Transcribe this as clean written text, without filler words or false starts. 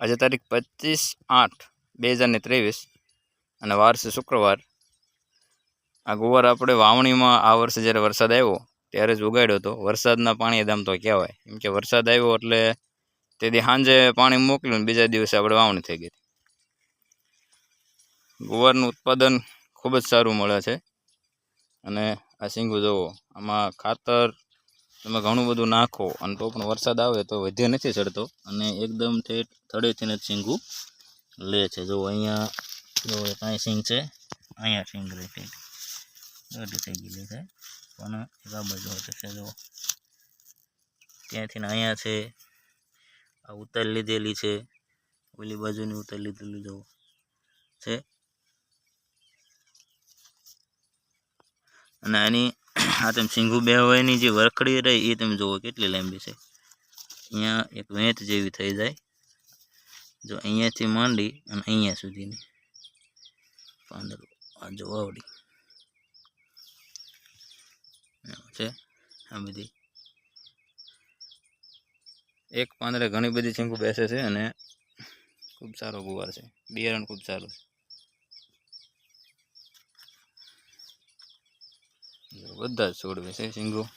આજે તારીખ 25/8/2023 અને વાર છે શુક્રવાર. આ ગુવાર આપણે વાવણીમાં આ વર્ષે જ્યારે વરસાદ આવ્યો ત્યારે જ ઉગાડ્યો હતો. વરસાદના પાણી દામ તો કહેવાય, કેમ કે વરસાદ આવ્યો એટલે તેથી સાંજે પાણી મોકલ્યું ને બીજા દિવસે આપણે વાવણી થઈ ગઈ. ગુવારનું ઉત્પાદન ખૂબ જ સારું મળે છે. અને આ શીંગું જુઓ, આમાં ખાતર તમે ઘણું બધું નાખો અને તો પણ વરસાદ આવે તો વધે નથી ચડતો અને એકદમ થડેથી જ શીંગું લે છે. જો અહીંયા જો કાંઈ શીંગ છે, અહીંયા શીંગ રહી છે, અડધી થઈ ગયેલી છે, પણ એક આ બાજુ છે. જો ત્યાંથી અહીંયા છે, આ ઉતારી લીધેલી છે, ઓલી બાજુની ઉતારી લીધેલી જો છે. અને આની આ તમે શીંગું બેહવાની જે વરખડી રહી એ તમે જુઓ કેટલી લાંબી છે. અહીંયા એક વેંત જેવી થઈ જાય, જો અહીંયાથી માંડી અને અહીંયા સુધીની પાંદડું આ જો આવડી છે. આ બધી એક પાંદડે ઘણી બધી શીંગું બેસે છે અને ખૂબ સારો ગુવાર છે. બિયારણ ખૂબ સારું છે. બધા જ છોડવે છે શીંગું.